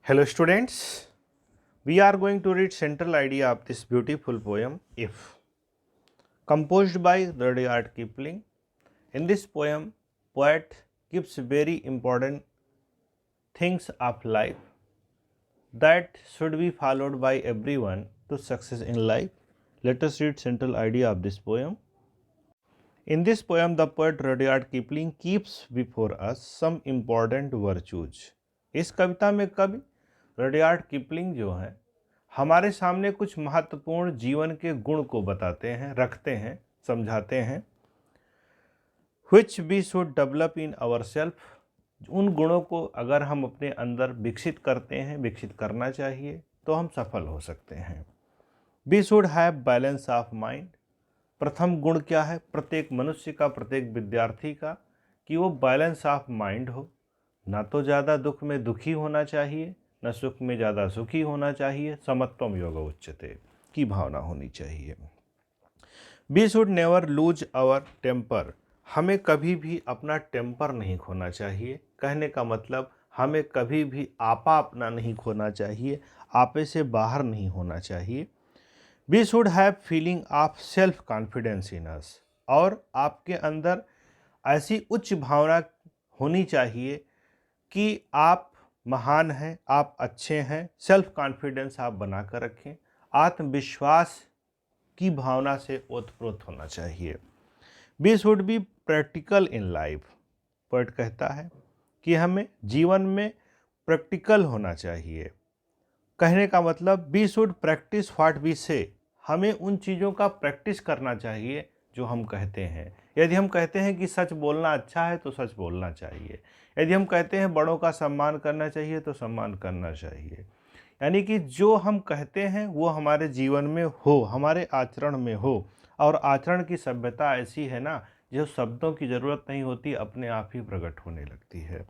Hello students, we are going to read central idea of this beautiful poem If, composed by Rudyard Kipling. In this poem, poet gives very important things of life that should be followed by everyone to success in life. Let us read central idea of this poem. In this poem, the poet Rudyard Kipling keeps before us some important virtues. इस कविता में कवि Rudyard Kipling जो हैं हमारे सामने कुछ महत्वपूर्ण जीवन के गुण को बताते हैं, रखते हैं, समझाते हैं। Which we should develop in our self, उन गुणों को अगर हम अपने अंदर विकसित करते हैं, विकसित करना चाहिए तो हम सफल हो सकते हैं। We should have balance of mind, प्रथम गुण क्या है प्रत्येक मनुष्य का, प्रत्येक विद्यार्थी का, कि वो बैलेंस ऑफ माइंड हो, ना तो ज़्यादा दुख में दुखी होना चाहिए, न सुख में ज़्यादा सुखी होना चाहिए। समत्वम योग उच्यते की भावना होनी चाहिए। We should never lose our temper, हमें कभी भी अपना टेम्पर नहीं खोना चाहिए। कहने का मतलब हमें कभी भी आपा अपना नहीं खोना चाहिए, आपे से बाहर नहीं होना चाहिए। We should have feeling of self confidence in us, और आपके अंदर ऐसी उच्च भावना होनी चाहिए कि आप महान हैं, आप अच्छे हैं। सेल्फ कॉन्फिडेंस आप बना कर रखें, आत्मविश्वास की भावना से ओतप्रोत होना चाहिए। We should be practical in life, poet कहता है कि हमें जीवन में प्रैक्टिकल होना चाहिए। कहने का मतलब we should practise what we say, हमें उन चीज़ों का प्रैक्टिस करना चाहिए जो हम कहते हैं। यदि हम कहते हैं कि सच बोलना अच्छा है तो सच बोलना चाहिए। यदि हम कहते हैं बड़ों का सम्मान करना चाहिए तो सम्मान करना चाहिए। यानी कि जो हम कहते हैं वो हमारे जीवन में हो, हमारे आचरण में हो। और आचरण की सभ्यता ऐसी है ना, जो शब्दों की ज़रूरत नहीं होती, अपने आप ही प्रकट होने लगती है।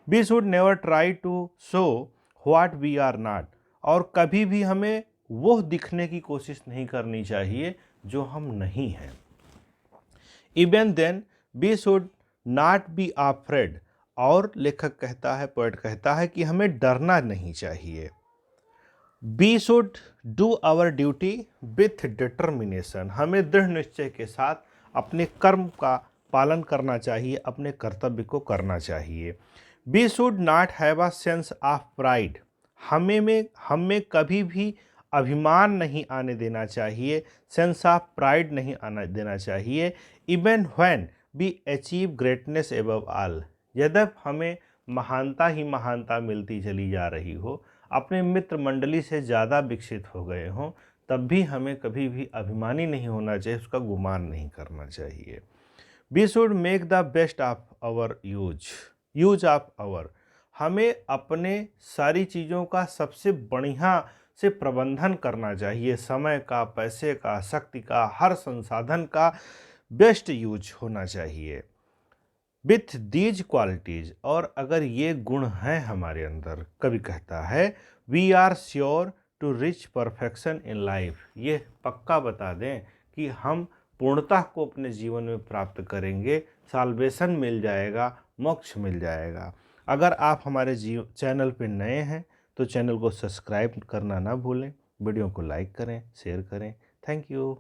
We should never try to show what we are not, और कभी भी हमें वो दिखने की कोशिश नहीं करनी चाहिए जो हम नहीं हैं। Even then we should not be afraid, और लेखक कहता है, पोएट कहता है कि हमें डरना नहीं चाहिए। We should do our duty with determination, हमें दृढ़ निश्चय के साथ अपने कर्म का पालन करना चाहिए, अपने कर्तव्य को करना चाहिए। We should not have a sense of pride, हमें कभी भी अभिमान नहीं आने देना चाहिए, सेंस ऑफ प्राइड नहीं आना देना चाहिए। Even when we achieve greatness above all, यद्यप हमें महानता ही महानता मिलती चली जा रही हो, अपने मित्र मंडली से ज़्यादा विकसित हो गए हों, तब भी हमें कभी भी अभिमानी नहीं होना चाहिए, उसका गुमान नहीं करना चाहिए। We should make the best of our use of our, हमें अपने सारी चीज़ों का सबसे बढ़िया से प्रबंधन करना चाहिए। समय का, पैसे का, शक्ति का, हर संसाधन का बेस्ट यूज होना चाहिए। विथ दीज क्वालिटीज़, और अगर ये गुण हैं हमारे अंदर, कवि कहता है we are sure to reach perfection in life, ये पक्का बता दें कि हम पूर्णता को अपने जीवन में प्राप्त करेंगे, साल्वेशन मिल जाएगा, मोक्ष मिल जाएगा। अगर आप हमारे चैनल पे नए हैं तो चैनल को सब्सक्राइब करना ना भूलें, वीडियो को लाइक करें, शेयर करें। Thank you.